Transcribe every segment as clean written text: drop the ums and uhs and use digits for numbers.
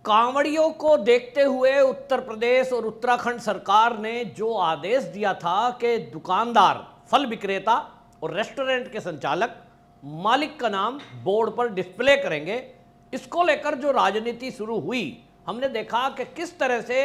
कांवड़ियों को देखते हुए उत्तर प्रदेश और उत्तराखंड सरकार ने जो आदेश दिया था कि दुकानदार, फल विक्रेता और रेस्टोरेंट के संचालक मालिक का नाम बोर्ड पर डिस्प्ले करेंगे, इसको लेकर जो राजनीति शुरू हुई, हमने देखा कि किस तरह से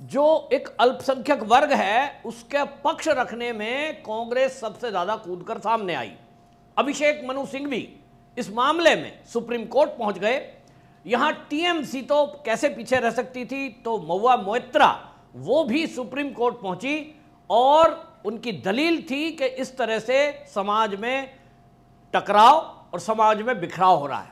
जो एक अल्पसंख्यक वर्ग है उसके पक्ष रखने में कांग्रेस सबसे ज्यादा कूदकर सामने आई। अभिषेक मनु सिंघवी इस मामले में सुप्रीम कोर्ट पहुंच गए। यहां टीएमसी तो कैसे पीछे रह सकती थी, तो महुआ मोइत्रा वो भी सुप्रीम कोर्ट पहुंची और उनकी दलील थी कि इस तरह से समाज में टकराव और समाज में बिखराव हो रहा है।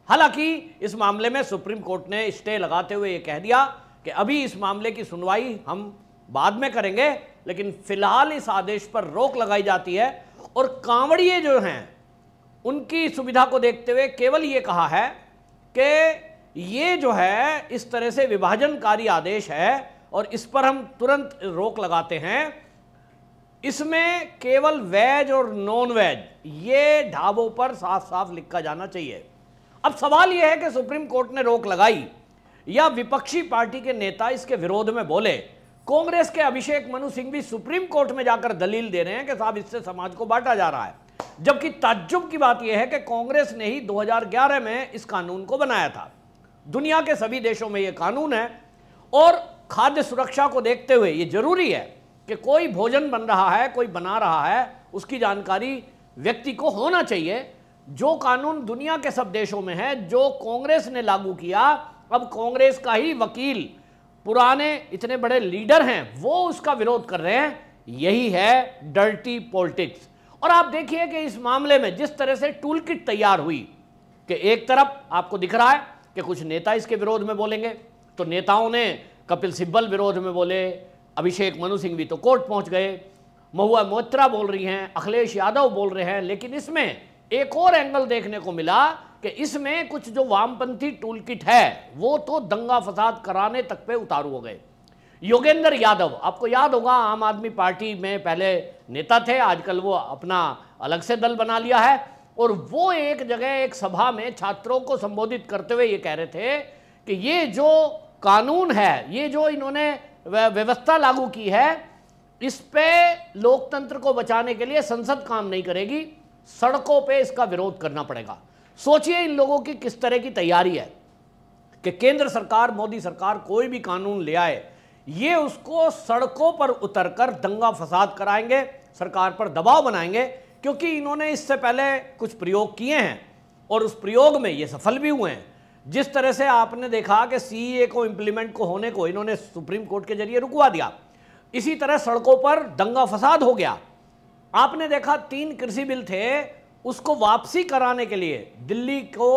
हालांकि इस मामले में सुप्रीम कोर्ट ने स्टे लगाते हुए यह कह दिया कि अभी इस मामले की सुनवाई हम बाद में करेंगे, लेकिन फिलहाल इस आदेश पर रोक लगाई जाती है और कांवड़िए जो हैं उनकी सुविधा को देखते हुए केवल ये कहा है कि ये जो है इस तरह से विभाजनकारी आदेश है और इस पर हम तुरंत रोक लगाते हैं। इसमें केवल वेज और नॉन वेज ये ढाबों पर साफ साफ लिखा जाना चाहिए। अब सवाल यह है कि सुप्रीम कोर्ट ने रोक लगाई या विपक्षी पार्टी के नेता इसके विरोध में बोले। कांग्रेस के अभिषेक मनु सिंघवी सुप्रीम कोर्ट में जाकर दलील दे रहे हैं कि साहब इससे समाज को बांटा जा रहा है, जबकि ताज्जुब की बात यह है कि कांग्रेस ने ही 2011 में इस कानून को बनाया था। दुनिया के सभी देशों में यह कानून है और खाद्य सुरक्षा को देखते हुए यह जरूरी है कि कोई भोजन बन रहा है, कोई बना रहा है, उसकी जानकारी व्यक्ति को होना चाहिए। जो कानून दुनिया के सब देशों में है, जो कांग्रेस ने लागू किया, अब कांग्रेस का ही वकील, पुराने इतने बड़े लीडर हैं, वो उसका विरोध कर रहे हैं। यही है डर्टी पॉलिटिक्स। और आप देखिए कि इस मामले में जिस तरह से टूल किट तैयार हुई कि एक तरफ आपको दिख रहा है कि कुछ नेता इसके विरोध में बोलेंगे, तो नेताओं ने कपिल सिब्बल विरोध में बोले, अभिषेक मनु सिंघवी तो कोर्ट पहुंच गए, महुआ मोइत्रा बोल रही हैं, अखिलेश यादव बोल रहे हैं। लेकिन इसमें एक और एंगल देखने को मिला कि इसमें कुछ जो वामपंथी टूल किट है वो तो दंगा फसाद कराने तक पे उतारू हो गए। योगेंद्र यादव, आपको याद होगा, आम आदमी पार्टी में पहले नेता थे, आजकल वो अपना अलग से दल बना लिया है, और वो एक जगह एक सभा में छात्रों को संबोधित करते हुए ये कह रहे थे कि ये जो कानून है, ये जो इन्होंने व्यवस्था लागू की है, इस पे लोकतंत्र को बचाने के लिए संसद काम नहीं करेगी, सड़कों पे इसका विरोध करना पड़ेगा। सोचिए इन लोगों की किस तरह की तैयारी है कि केंद्र सरकार, मोदी सरकार कोई भी कानून ले आए, ये उसको सड़कों पर उतरकर दंगा फसाद कराएंगे, सरकार पर दबाव बनाएंगे, क्योंकि इन्होंने इससे पहले कुछ प्रयोग किए हैं और उस प्रयोग में ये सफल भी हुए हैं। जिस तरह से आपने देखा कि सीएए को इंप्लीमेंट को होने को इन्होंने सुप्रीम कोर्ट के जरिए रुकवा दिया, इसी तरह सड़कों पर दंगा फसाद हो गया। आपने देखा 3 कृषि बिल थे, उसको वापसी कराने के लिए दिल्ली को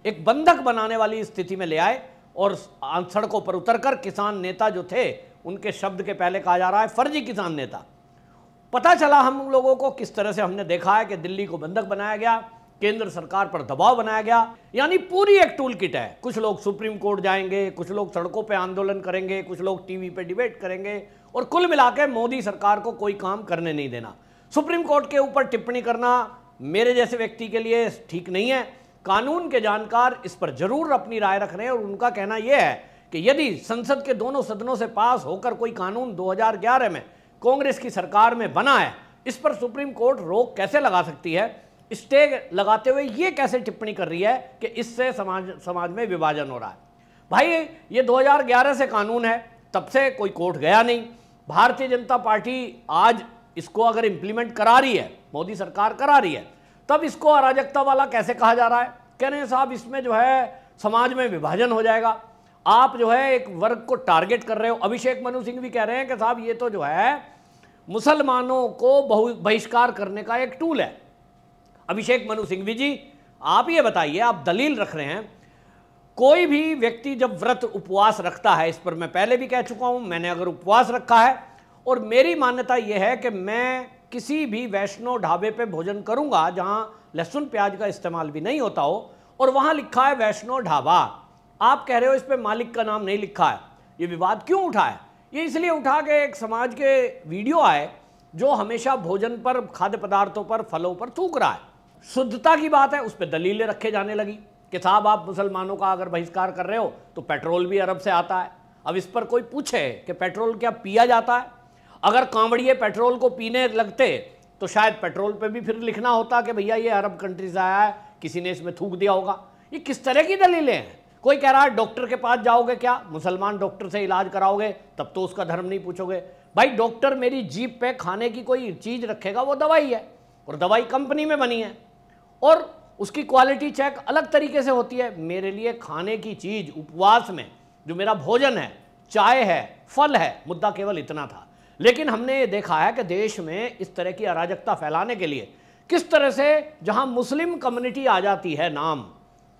एक बंधक बनाने वाली स्थिति में ले आए और सड़कों पर उतरकर किसान नेता जो थे, उनके शब्द के पहले कहा जा रहा है फर्जी किसान नेता। पता चला हम लोगों को किस तरह से हमने देखा है कि दिल्ली को बंधक बनाया गया, केंद्र सरकार पर दबाव बनाया गया, यानी पूरी एक टूल किट है। कुछ लोग सुप्रीम कोर्ट जाएंगे, कुछ लोग सड़कों पर आंदोलन करेंगे, कुछ लोग टीवी पर डिबेट करेंगे, और कुल मिलाकर मोदी सरकार को कोई काम करने नहीं देना। सुप्रीम कोर्ट के ऊपर टिप्पणी करना मेरे जैसे व्यक्ति के लिए ठीक नहीं है। कानून के जानकार इस पर जरूर अपनी राय रख रहे हैं और उनका कहना यह है कि यदि संसद के दोनों सदनों से पास होकर कोई कानून 2011 में कांग्रेस की सरकार में बना है, इस पर सुप्रीम कोर्ट रोक कैसे लगा सकती है, स्टे लगाते हुए ये कैसे टिप्पणी कर रही है कि इससे समाज में विभाजन हो रहा है। भाई ये 2011 से कानून है, तब से कोई कोर्ट गया नहीं। भारतीय जनता पार्टी आज इसको अगर इंप्लीमेंट करा रही है, मोदी सरकार करा रही है, तब इसको अराजकता वाला कैसे कहा जा रहा है? कह रहे हैं साहब इसमें जो है समाज में विभाजन हो जाएगा, आप जो है एक वर्ग को टारगेट कर रहे हो। अभिषेक मनु सिंघवी कह रहे हैं कि साहब ये तो जो है मुसलमानों को बहिष्कार करने का एक टूल है। अभिषेक मनु सिंघवी जी, आप ये बताइए, आप दलील रख रहे हैं, कोई भी व्यक्ति जब व्रत उपवास रखता है, इस पर मैं पहले भी कह चुका हूं, मैंने अगर उपवास रखा है और मेरी मान्यता यह है कि मैं किसी भी वैष्णव ढाबे पे भोजन करूंगा जहां लहसुन प्याज का इस्तेमाल भी नहीं होता हो, और वहां लिखा है वैष्णव ढाबा, आप कह रहे हो इस पे मालिक का नाम नहीं लिखा है, ये विवाद क्यों उठा है? ये इसलिए उठा के एक समाज के वीडियो आए जो हमेशा भोजन पर, खाद्य पदार्थों पर, फलों पर थूक रहा है। शुद्धता की बात है, उस पर दलीलें रखे जाने लगी। कि साहब आप मुसलमानों का अगर बहिष्कार कर रहे हो तो पेट्रोल भी अरब से आता है। अब इस पर कोई पूछे कि पेट्रोल क्या पिया जाता है? अगर कांवड़िए पेट्रोल को पीने लगते तो शायद पेट्रोल पे भी फिर लिखना होता कि भैया ये अरब कंट्री से आया है, किसी ने इसमें थूक दिया होगा। ये किस तरह की दलीलें हैं? कोई कह रहा है डॉक्टर के पास जाओगे, क्या मुसलमान डॉक्टर से इलाज कराओगे तब तो उसका धर्म नहीं पूछोगे? भाई डॉक्टर मेरी जीप पे खाने की कोई चीज रखेगा, वो दवाई है और दवाई कंपनी में बनी है और उसकी क्वालिटी चेक अलग तरीके से होती है। मेरे लिए खाने की चीज उपवास में जो मेरा भोजन है, चाय है, फल है, मुद्दा केवल इतना था। लेकिन हमने ये देखा है कि देश में इस तरह की अराजकता फैलाने के लिए किस तरह से जहां मुस्लिम कम्युनिटी आ जाती है नाम,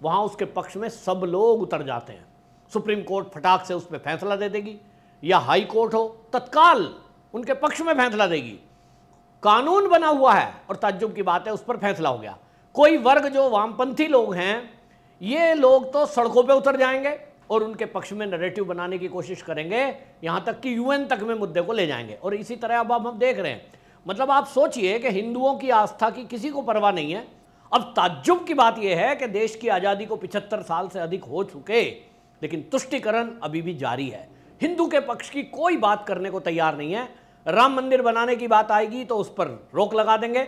वहां उसके पक्ष में सब लोग उतर जाते हैं। सुप्रीम कोर्ट फटाक से उस पर फैसला दे देगी या हाई कोर्ट हो तत्काल उनके पक्ष में फैसला देगी। कानून बना हुआ है और ताज्जुब की बात है उस पर फैसला हो गया। कोई वर्ग जो वामपंथी लोग हैं, ये लोग तो सड़कों पे उतर जाएंगे और उनके पक्ष में नैरेटिव बनाने की कोशिश करेंगे, यहां तक कि यूएन तक में मुद्दे को ले जाएंगे। और इसी तरह अब हम देख रहे हैं, मतलब आप सोचिए कि हिंदुओं की आस्था की किसी को परवाह नहीं है। अब ताज्जुब की बात यह है कि देश की आज़ादी को 75 साल से अधिक हो चुके, लेकिन तुष्टीकरण अभी भी जारी है। हिंदू के पक्ष की कोई बात करने को तैयार नहीं है। राम मंदिर बनाने की बात आएगी तो उस पर रोक लगा देंगे,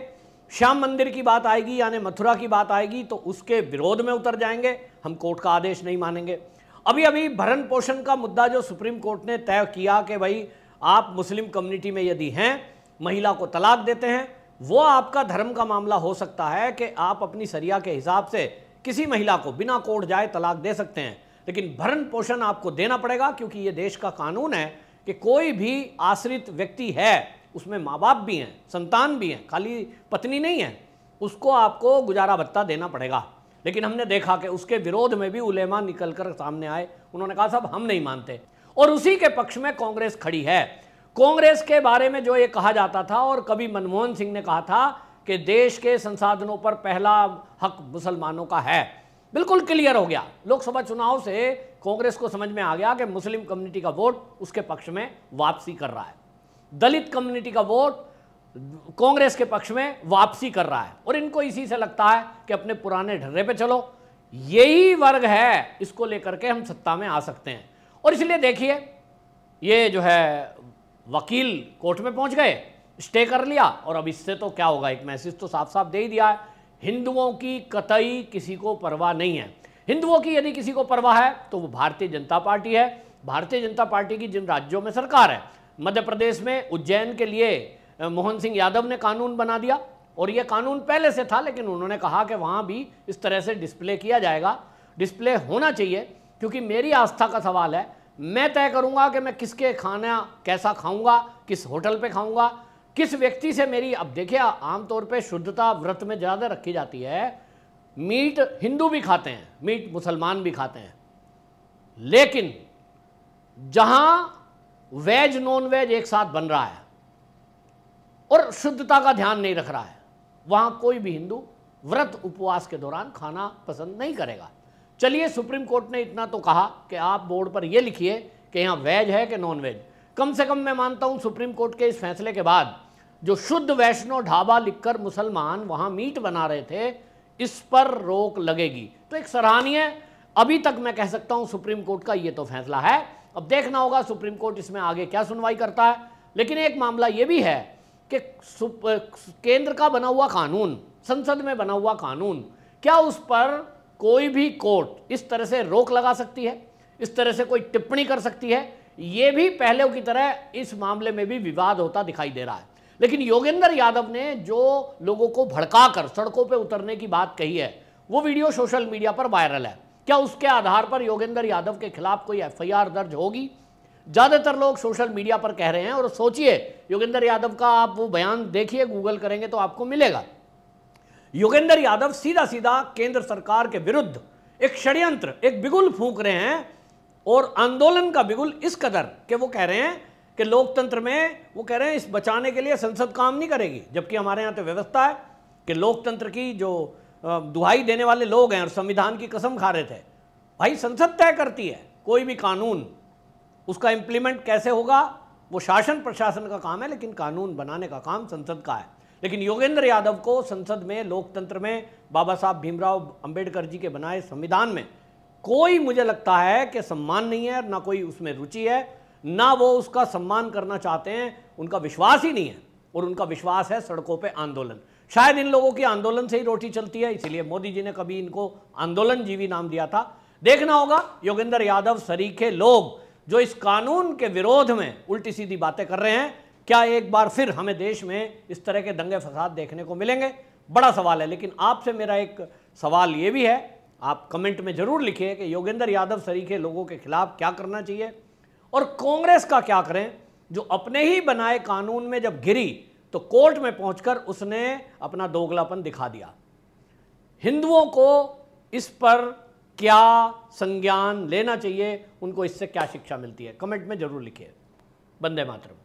श्याम मंदिर की बात आएगी यानी मथुरा की बात आएगी तो उसके विरोध में उतर जाएंगे, हम कोर्ट का आदेश नहीं मानेंगे। अभी अभी भरण पोषण का मुद्दा जो सुप्रीम कोर्ट ने तय किया कि भाई आप मुस्लिम कम्युनिटी में यदि हैं, महिला को तलाक देते हैं, वो आपका धर्म का मामला हो सकता है कि आप अपनी शरिया के हिसाब से किसी महिला को बिना कोर्ट जाए तलाक दे सकते हैं, लेकिन भरण पोषण आपको देना पड़ेगा क्योंकि ये देश का कानून है कि कोई भी आश्रित व्यक्ति है, उसमें माँ बाप भी हैं, संतान भी हैं, खाली पत्नी नहीं है, उसको आपको गुजारा भत्ता देना पड़ेगा। लेकिन हमने देखा कि उसके विरोध में भी उलेमा निकलकर सामने आए, उन्होंने कहा साहब हम नहीं मानते। और उसी के पक्ष में कांग्रेस खड़ी है। कांग्रेस के बारे में जो ये कहा जाता था और कभी मनमोहन सिंह ने कहा था कि देश के संसाधनों पर पहला हक मुसलमानों का है, बिल्कुल क्लियर हो गया। लोकसभा चुनाव से कांग्रेस को समझ में आ गया कि मुस्लिम कम्युनिटी का वोट उसके पक्ष में वापसी कर रहा है, दलित कम्युनिटी का वोट कांग्रेस के पक्ष में वापसी कर रहा है और इनको इसी से लगता है कि अपने पुराने ढर्रे पे चलो, यही वर्ग है, इसको लेकर के हम सत्ता में आ सकते हैं। और इसलिए देखिए ये जो है वकील कोर्ट में पहुंच गए, स्टे कर लिया और अब इससे तो क्या होगा, एक मैसेज तो साफ साफ दे ही दिया है, हिंदुओं की कतई किसी को परवाह नहीं है। हिंदुओं की यदि किसी को परवाह है तो वो भारतीय जनता पार्टी है। भारतीय जनता पार्टी की जिन राज्यों में सरकार है, मध्य प्रदेश में उज्जैन के लिए मोहन सिंह यादव ने कानून बना दिया और यह कानून पहले से था, लेकिन उन्होंने कहा कि वहाँ भी इस तरह से डिस्प्ले किया जाएगा, डिस्प्ले होना चाहिए क्योंकि मेरी आस्था का सवाल है। मैं तय करूँगा कि मैं किसके खाना कैसा खाऊँगा, किस होटल पे खाऊँगा, किस व्यक्ति से मेरी। अब देखिए आमतौर पे शुद्धता व्रत में ज़्यादा रखी जाती है। मीट हिंदू भी खाते हैं, मीट मुसलमान भी खाते हैं, लेकिन जहाँ वेज नॉन वेज एक साथ बन रहा है और शुद्धता का ध्यान नहीं रख रहा है, वहां कोई भी हिंदू व्रत उपवास के दौरान खाना पसंद नहीं करेगा। चलिए सुप्रीम कोर्ट ने इतना तो कहा कि आप बोर्ड पर यह लिखिए कि यहाँ वेज है कि नॉन वेज। कम से कम मैं मानता हूँ सुप्रीम कोर्ट के इस फैसले के बाद जो शुद्ध वैष्णो ढाबा लिखकर मुसलमान वहां मीट बना रहे थे, इस पर रोक लगेगी। तो एक सराहनीय, अभी तक मैं कह सकता हूं सुप्रीम कोर्ट का ये तो फैसला है। अब देखना होगा सुप्रीम कोर्ट इसमें आगे क्या सुनवाई करता है। लेकिन एक मामला ये भी है कि केंद्र का बना हुआ कानून, संसद में बना हुआ कानून, क्या उस पर कोई भी कोर्ट इस तरह से रोक लगा सकती है, इस तरह से कोई टिप्पणी कर सकती है? ये भी पहले की तरह इस मामले में भी विवाद होता दिखाई दे रहा है। लेकिन योगेंद्र यादव ने जो लोगों को भड़काकर सड़कों पे उतरने की बात कही है, वो वीडियो सोशल मीडिया पर वायरल है। क्या उसके आधार पर योगेंद्र यादव के खिलाफ कोई एफआईआर दर्ज होगी? ज्यादातर लोग सोशल मीडिया पर कह रहे हैं। और सोचिए योगेंद्र यादव का आप वो बयान देखिए, गूगल करेंगे तो आपको मिलेगा। योगेंद्र यादव सीधा सीधा केंद्र सरकार के विरुद्ध एक षड्यंत्र, एक बिगुल फूंक रहे हैं और आंदोलन का बिगुल इस कदर कि वो कह रहे हैं कि लोकतंत्र में, वो कह रहे हैं इस बचाने के लिए संसद काम नहीं करेगी, जबकि हमारे यहाँ तो व्यवस्था है कि लोकतंत्र की जो दुहाई देने वाले लोग हैं और संविधान की कसम खा रहे थे, भाई संसद तय करती है कोई भी कानून, उसका इंप्लीमेंट कैसे होगा वो शासन प्रशासन का काम है, लेकिन कानून बनाने का काम संसद का है। लेकिन योगेंद्र यादव को संसद में, लोकतंत्र में, बाबा साहब भीमराव अंबेडकर जी के बनाए संविधान में कोई, मुझे लगता है कि सम्मान नहीं है, ना कोई उसमें रुचि है, ना वो उसका सम्मान करना चाहते हैं, उनका विश्वास ही नहीं है। और उनका विश्वास है सड़कों पे आंदोलन। शायद इन लोगों की आंदोलन से ही रोटी चलती है, इसीलिए मोदी जी ने कभी इनको आंदोलन जीवी नाम दिया था। देखना होगा योगेंद्र यादव सरीखे लोग जो इस कानून के विरोध में उल्टी सीधी बातें कर रहे हैं, क्या एक बार फिर हमें देश में इस तरह के दंगे फसाद देखने को मिलेंगे? बड़ा सवाल है। लेकिन आपसे मेरा एक सवाल ये भी है, आप कमेंट में जरूर लिखिए कि योगेंद्र यादव सरीखे लोगों के खिलाफ क्या करना चाहिए और कांग्रेस का क्या करें, जो अपने ही बनाए कानून में जब गिरी तो कोर्ट में पहुंचकर उसने अपना दोगलापन दिखा दिया। हिंदुओं को इस पर क्या संज्ञान लेना चाहिए, उनको इससे क्या शिक्षा मिलती है, कमेंट में जरूर लिखिए। वंदे मातरम।